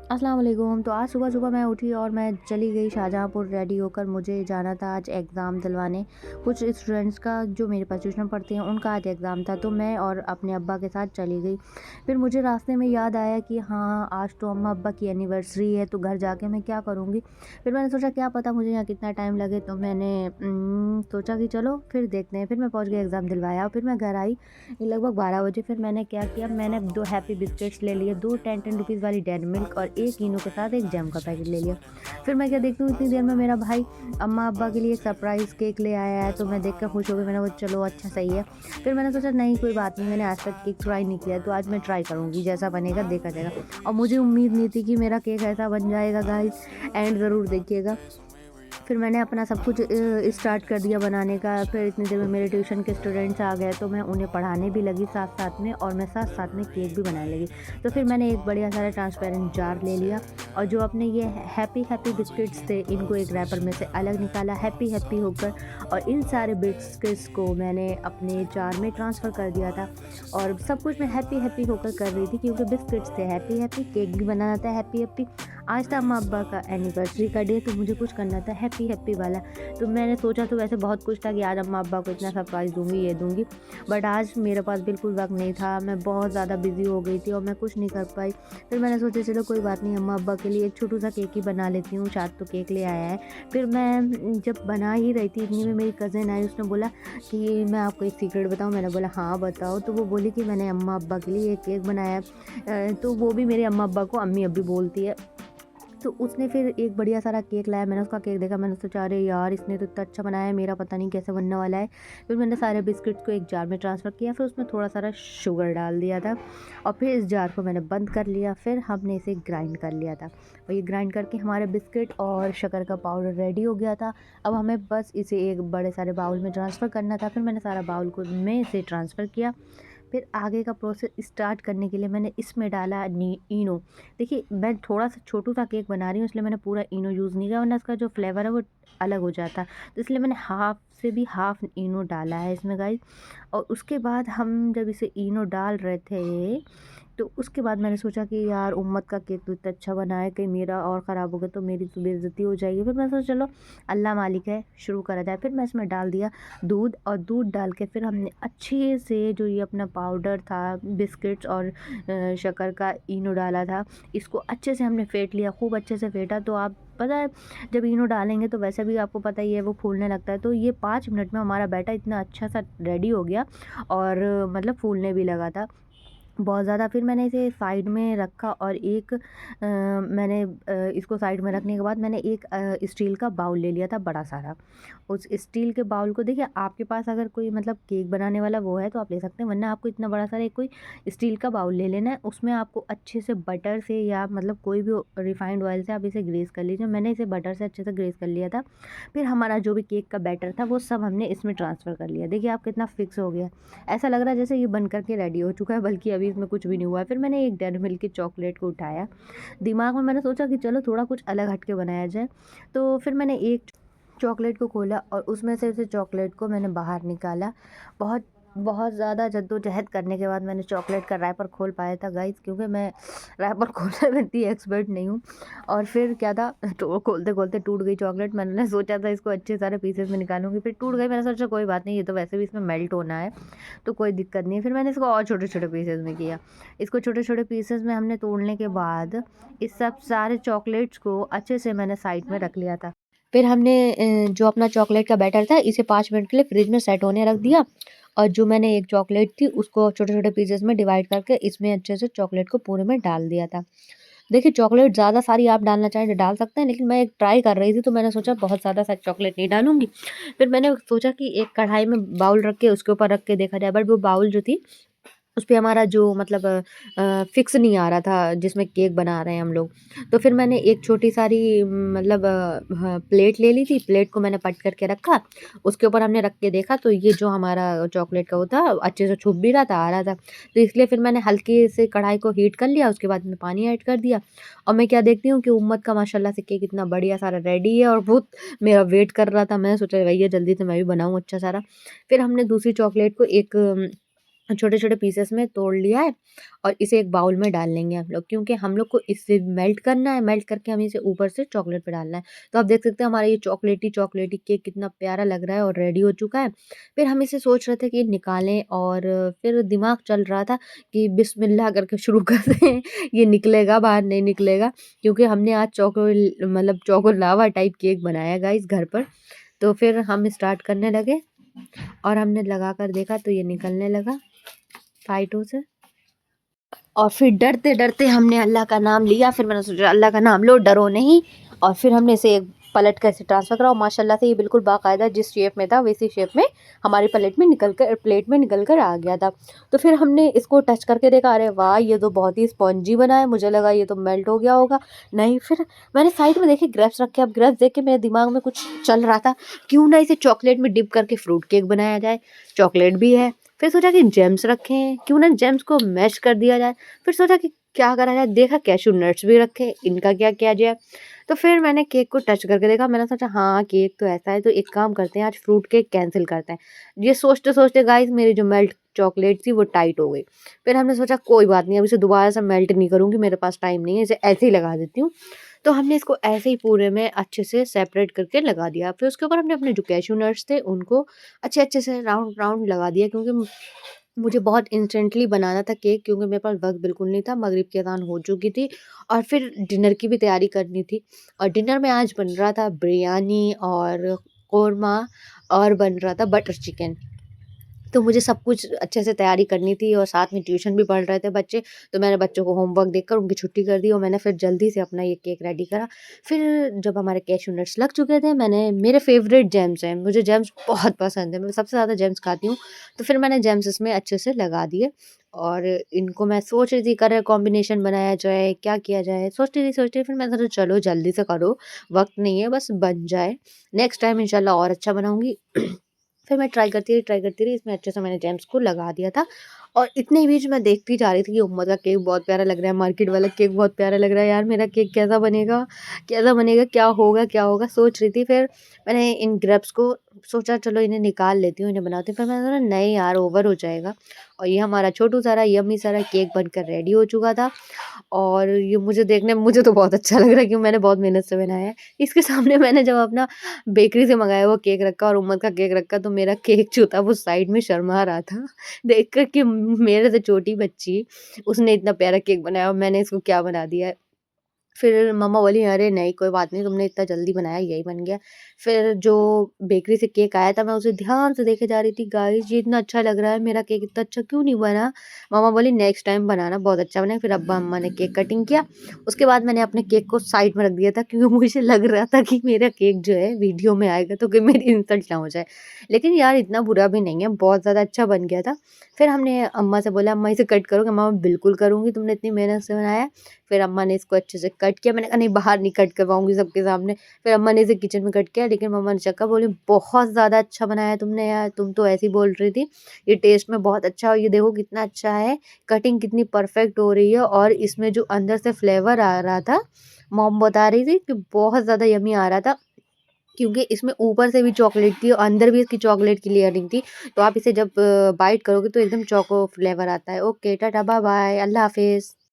अस्सलाम वालेकुम। तो आज सुबह-सुबह मैं उठी और मैं चली गई शाहजहाँपुर रेडी होकर। मुझे जाना था आज एग्ज़ाम दिलवाने। कुछ स्टूडेंट्स का जो मेरे पास ट्यूशन पढ़ते हैं उनका आज एग्ज़ाम था, तो मैं और अपने अब्बा के साथ चली गई। फिर मुझे रास्ते में याद आया कि हाँ, आज तो अम्मा-अब्बा की एनिवर्सरी है, तो घर जाके मैं क्या करूँगी? फिर मैंने सोचा क्या पता मुझे यहाँ कितना टाइम लगे, तो मैंने सोचा कि चलो फिर देखते हैं। फिर मैं पहुँच गई, एग्ज़ाम दिलवाया और फिर मैं घर आई लगभग 12 बजे। फिर मैंने क्या किया, मैंने 2 हैप्पी बिस्किट्स ले लिए, 2 10-10 रुपीज़ वाली डेयरी मिल्क और 1 इनो के साथ 1 जैम का पैकेट ले लिया। फिर मैं क्या देखती हूँ, इतनी देर में मेरा भाई अम्मा-अब्बा के लिए एक सरप्राइज़ केक ले आया है, तो मैं देख कर खुश हो गई। मैंने बोला चलो अच्छा सही है। फिर मैंने सोचा नहीं कोई बात नहीं, मैंने आज तक केक ट्राई नहीं किया है, तो आज मैं ट्राई करूँगी, जैसा बनेगा देखा जाएगा। और मुझे उम्मीद नहीं थी कि मेरा केक ऐसा बन जाएगा गाइस, एंड ज़रूर देखिएगा। फिर मैंने अपना सब कुछ स्टार्ट कर दिया बनाने का। फिर इतनी देर में मेरे ट्यूशन के स्टूडेंट्स आ गए, तो मैं उन्हें पढ़ाने भी लगी साथ-साथ में, और मैं साथ-साथ में केक भी बनाने लगी। तो फिर मैंने एक बढ़िया सारा ट्रांसपेरेंट जार ले लिया और जो अपने ये हैप्पी हैप्पी बिस्किट्स थे, इनको एक रैपर में से अलग निकाला हैप्पी हैप्पी होकर, और इन सारे बिस्किट्स को मैंने अपने जार में ट्रांसफ़र कर दिया था। और सब कुछ मैं हैप्पी हैप्पी होकर कर रही थी, क्योंकि बिस्किट्स थे हैप्पी हैप्पी, केक भी बनाना था हैप्पी हैप्पी। आज था अम्मा-अब्बा का एनिवर्सरी का डे, तो मुझे कुछ करना था हैप्पी हैप्पी वाला। तो मैंने सोचा तो वैसे बहुत कुछ था कि आज अम्मा-अब्बा को इतना सरप्राइज़ दूँगी, ये दूँगी। बट आज मेरे पास बिल्कुल वक़्त नहीं था, मैं बहुत ज़्यादा बिज़ी हो गई थी और मैं कुछ नहीं कर पाई। फिर मैंने सोचा चलो कोई बात नहीं, अम्मा-अब्बा के लिए एक छोटू-सा केक ही बना लेती हूँ, शायद तो केक ले आया है। फिर मैं जब बना ही रही थी, इतनी में मेरी कज़िन आई, उसने बोला कि मैं आपको एक सीक्रेट बताऊँ? मैंने बोला हाँ बताओ। तो वो बोली कि मैंने अम्मा-अब्बा के लिए एक केक बनाया है। तो वो भी मेरे अम्मा-अब्बा को अम्मी-अब्बी बोलती है। तो उसने फिर एक बढ़िया सारा केक लाया। मैंने उसका केक देखा, मैंने सोचा अरे यार इसने तो इतना अच्छा बनाया है, मेरा पता नहीं कैसे बनने वाला है। फिर मैंने सारे बिस्किट्स को एक जार में ट्रांसफ़र किया, फिर उसमें थोड़ा सारा शुगर डाल दिया था और फिर इस जार को मैंने बंद कर लिया। फिर हमने इसे ग्राइंड कर लिया था और ये ग्राइंड करके हमारे बिस्किट और शक्कर का पाउडर रेडी हो गया था। अब हमें बस इसे एक बड़े सारे बाउल में ट्रांसफ़र करना था। फिर मैंने सारा बाउल को में इसे ट्रांसफ़र किया। फिर आगे का प्रोसेस स्टार्ट करने के लिए मैंने इसमें डाला नी इनो। देखिए मैं थोड़ा-सा छोटू-सा केक बना रही हूँ, इसलिए मैंने पूरा इनो यूज़ नहीं किया, वरना इसका जो फ्लेवर है वो अलग हो जाता। तो इसलिए मैंने हाफ़ से भी हाफ़ इनो डाला है इसमें गाइस। और उसके बाद हम जब इसे इनो डाल रहे थे, तो उसके बाद मैंने सोचा कि यार उम्मत का केक तो इतना अच्छा बना है, कहीं मेरा और ख़राब हो गया तो मेरी तो बेइज़्ज़ती हो जाएगी। फिर मैंने सोचा चलो अल्लाह मालिक है, शुरू करा जाए। फिर मैं इसमें डाल दिया दूध, और दूध डाल के फिर हमने अच्छे से जो ये अपना पाउडर था, बिस्किट्स और शक्कर का इनो डाला था, इसको अच्छे से हमने फेंट लिया, खूब अच्छे से फेंटा। तो आप पता है जब इनो डालेंगे तो वैसे भी आपको पता ही है वो फूलने लगता है। तो ये 5 मिनट में हमारा बैटर इतना अच्छा सा रेडी हो गया और मतलब फूलने भी लगा था बहुत ज़्यादा। फिर मैंने इसे साइड में रखा और एक इसको साइड में रखने के बाद मैंने एक स्टील का बाउल ले लिया था बड़ा सारा। उस स्टील के बाउल को देखिए, आपके पास अगर कोई मतलब केक बनाने वाला वो है तो आप ले सकते हैं, वरना आपको इतना बड़ा सारा एक कोई स्टील का बाउल ले लेना है। उसमें आपको अच्छे से बटर से या मतलब कोई भी रिफाइंड ऑयल से आप इसे ग्रीस कर लीजिए। मैंने इसे बटर से अच्छे से ग्रीस कर लिया था। फिर हमारा जो भी केक का बैटर था वो सब हमने इसमें ट्रांसफ़र कर लिया। देखिए आप कितना फिक्स हो गया। ऐसा लग रहा है जैसे ये बन कर के रेडी हो चुका है, बल्कि अभी इसमें कुछ भी नहीं हुआ है। फिर मैंने एक डेयरी मिल्क की चॉकलेट को उठाया, दिमाग में मैंने सोचा कि चलो थोड़ा कुछ अलग हट के बनाया जाए। तो फिर मैंने एक चॉकलेट को खोला और उसमें से उसे चॉकलेट को मैंने बाहर निकाला। बहुत बहुत ज़्यादा जद्दोजहद करने के बाद मैंने चॉकलेट का रैपर खोल पाया था गाइस, क्योंकि मैं रैपर खोलने में इतनी एक्सपर्ट नहीं हूँ। और फिर क्या था, तो खोलते-खोलते टूट गई चॉकलेट। मैंने सोचा था इसको अच्छे सारे पीसेस में निकालूँगी, फिर टूट गई। मैंने सोचा कोई बात नहीं, ये तो वैसे भी इसमें मेल्ट होना है, तो कोई दिक्कत नहीं है। फिर मैंने इसको और छोटे-छोटे पीसेस में किया। इसको छोटे-छोटे पीसेस में हमने तोड़ने के बाद इस सब सारे चॉकलेट्स को अच्छे से मैंने साइड में रख लिया था। फिर हमने जो अपना चॉकलेट का बैटर था इसे 5 मिनट के लिए फ्रिज में सेट होने रख दिया, और जो मैंने एक चॉकलेट थी उसको छोटे-छोटे पीसेस में डिवाइड करके इसमें अच्छे से चॉकलेट को पूरे में डाल दिया था। देखिए चॉकलेट ज़्यादा सारी आप डालना चाहें तो डाल सकते हैं, लेकिन मैं एक ट्राई कर रही थी तो मैंने सोचा बहुत ज़्यादा सा चॉकलेट नहीं डालूँगी। फिर मैंने सोचा कि एक कढ़ाई में बाउल रख के उसके ऊपर रख के देखा जाए, बट वो बाउल जो थी उसपे हमारा जो मतलब फ़िक्स नहीं आ रहा था जिसमें केक बना रहे हैं हम लोग। तो फिर मैंने एक छोटी सारी मतलब प्लेट ले ली थी, प्लेट को मैंने पलट करके रखा, उसके ऊपर हमने रख के देखा तो ये जो हमारा चॉकलेट का वो था अच्छे से छुप भी रहा था, आ रहा था। तो इसलिए फिर मैंने हल्के से कढ़ाई को हीट कर लिया, उसके बाद में पानी ऐड कर दिया, और मैं क्या देखती हूँ कि उम्मत का माशाल्लाह से केक इतना बढ़िया सारा रेडी है और बहुत मेरा वेट कर रहा था। मैंने सोचा भैया जल्दी से मैं भी बनाऊँ अच्छा सारा। फिर हमने दूसरी चॉकलेट को एक छोटे-छोटे पीसेस में तोड़ लिया है और इसे एक बाउल में डाल लेंगे हम लोग, क्योंकि हम लोग को इसे मेल्ट करना है, मेल्ट करके हमें इसे ऊपर से चॉकलेट पे डालना है। तो आप देख सकते हैं हमारा ये चॉकलेटी-चॉकलेटी केक कितना प्यारा लग रहा है और रेडी हो चुका है। फिर हम इसे सोच रहे थे कि निकालें, और फिर दिमाग चल रहा था कि बिस्मिल्लाह करके शुरू कर दें, ये निकलेगा बाहर नहीं निकलेगा, क्योंकि हमने आज चोको लावा टाइप केक बनाया है गाइस घर पर। तो फिर हम स्टार्ट करने लगे और हमने लगा कर देखा तो ये निकलने लगा फाइटों से। और फिर डरते-डरते हमने अल्लाह का नाम लिया, फिर मैंने सोचा अल्लाह का नाम लो, डरो नहीं। और फिर हमने इसे पलट कर इसे ट्रांसफ़र करा और माशाल्लाह से ये बिल्कुल बाकायदा जिस शेप में था वैसी शेप में हमारी प्लेट में निकल कर आ गया था। तो फिर हमने इसको टच करके देखा, अरे वाह! ये तो बहुत ही स्पॉन्जी बना है, मुझे लगा ये तो मेल्ट हो गया होगा। नहीं, फिर मैंने साइड में देखे ग्रेप्स रखे, अब ग्रेप्स देख के मेरे दिमाग में कुछ चल रहा था, क्यों ना इसे चॉकलेट में डिप करके फ्रूट केक बनाया जाए, चॉकलेट भी है। फिर सोचा कि जेम्स रखे हैं, क्यों ना जेम्स को मैश कर दिया जाए। फिर सोचा कि क्या करा जाए, देखा कैश्यू नट्स भी रखे, इनका क्या किया जाए। तो फिर मैंने केक को टच करके देखा, मैंने सोचा हाँ केक तो ऐसा है, तो एक काम करते हैं आज फ्रूट केक कैंसिल करते हैं। ये सोचते सोचते गाइस मेरी जो मेल्ट चॉकलेट थी वो टाइट हो गई। फिर हमने सोचा कोई बात नहीं, अब इसे दोबारा से मेल्ट नहीं करूँगी, मेरे पास टाइम नहीं है, इसे ऐसे ही लगा देती हूँ। तो हमने इसको ऐसे ही पूरे में अच्छे से सेपरेट करके लगा दिया। फिर उसके ऊपर हमने अपने जो कैश्यू नट्स थे उनको अच्छे-अच्छे से राउंड राउंड लगा दिया, क्योंकि मुझे बहुत इंस्टेंटली बनाना था केक, क्योंकि मेरे पास वक़्त बिल्कुल नहीं था, मगरिब की अज़ान हो चुकी थी और फिर डिनर की भी तैयारी करनी थी। और डिनर में आज बन रहा था बिरयानी और कोरमा और बन रहा था बटर चिकन। तो मुझे सब कुछ अच्छे से तैयारी करनी थी और साथ में ट्यूशन भी पढ़ रहे थे बच्चे, तो मैंने बच्चों को होमवर्क देकर उनकी छुट्टी कर दी और मैंने फिर जल्दी से अपना ये केक रेडी करा। फिर जब हमारे कैश्यू नट्स लग चुके थे, मैंने मेरे फ़ेवरेट जेम्स हैं, मुझे जेम्स बहुत पसंद है, मैं सबसे ज़्यादा जेम्स खाती हूँ, तो फिर मैंने जेम्स इसमें अच्छे से लगा दिए। और इनको मैं सोच रही थी कलर कॉम्बिनेशन बनाया जाए, क्या किया जाए, सोचती रही फिर मैंने सोचा चलो जल्दी से करो, वक़्त नहीं है बस बन जाए, नेक्स्ट टाइम इंशाल्लाह और अच्छा बनाऊँगी। फिर मैं ट्राई करती रही, इसमें अच्छे से मैंने जेम्स को लगा दिया था। और इतने बीच मैं देखती जा रही थी कि उम्मत का केक बहुत प्यारा लग रहा है, मार्केट वाला केक बहुत प्यारा लग रहा है, यार मेरा केक कैसा बनेगा? कैसा बनेगा? क्या होगा, क्या होगा? सोच रही थी। फिर मैंने इन ग्रेप्स को सोचा चलो इन्हें निकाल लेती हूँ, इन्हें बनाती हूँ। फिर मैंने सोचा नहीं यार ओवर हो जाएगा। और ये हमारा छोटू सारा यम्मी सारा केक बनकर रेडी हो चुका था। और ये मुझे देखने में मुझे तो बहुत अच्छा लग रहा है, क्योंकि मैंने बहुत मेहनत से बनाया है। इसके सामने मैंने जब अपना बेकरी से मंगाया हुआ केक रखा और उम्मत का केक रखा, तो मेरा केक जो था वो साइड में शर्मा रहा था देख कर कि मेरे से छोटी बच्ची उसने इतना प्यारा केक बनाया और मैंने इसको क्या बना दिया है। फिर मम्मा बोली अरे नहीं कोई बात नहीं, तुमने इतना जल्दी बनाया यही बन गया। फिर जो बेकरी से केक आया था मैं उसे ध्यान से देखे जा रही थी, गाइस ये इतना अच्छा लग रहा है, मेरा केक इतना अच्छा क्यों नहीं बना? मम्मा बोली नेक्स्ट टाइम बनाना बहुत अच्छा बनेगा। फिर अब्बा अम्मा ने केक कटिंग किया। उसके बाद मैंने अपने केक को साइड में रख दिया था, क्योंकि मुझे लग रहा था कि मेरा केक जो है वीडियो में आएगा तो कहीं मेरी इंसल्ट ना हो जाए। लेकिन यार इतना बुरा भी नहीं है, बहुत ज़्यादा अच्छा बन गया था। फिर हमने अम्मा से बोला अम्मा इसे कट करोगे? अम्मा बिल्कुल करूँगी, तुमने इतनी मेहनत से बनाया है। फिर अम्मा ने इसको अच्छे से कट किया, मैंने कहा नहीं बाहर नहीं कट करवाऊँगी सबके सामने। फिर अम्मा ने इसे किचन में कट किया, लेकिन मम्मा ने चखा, बोली बहुत ज़्यादा अच्छा बनाया तुमने यार, तुम तो ऐसे ही बोल रही थी। ये टेस्ट में बहुत अच्छा है, ये देखो कितना अच्छा है, कटिंग कितनी परफेक्ट हो रही है और इसमें जो अंदर से फ्लेवर आ रहा था, मॉम बता रही थी कि बहुत ज़्यादा यम्मी आ रहा था। क्योंकि इसमें ऊपर से भी चॉकलेट थी और अंदर भी इसकी चॉकलेट की लेयरिंग थी। तो आप इसे जब बाइट करोगे तो एकदम चोको फ्लेवर आता है। ओके, टाटा बाय बाय, अल्लाह हाफ़िज़।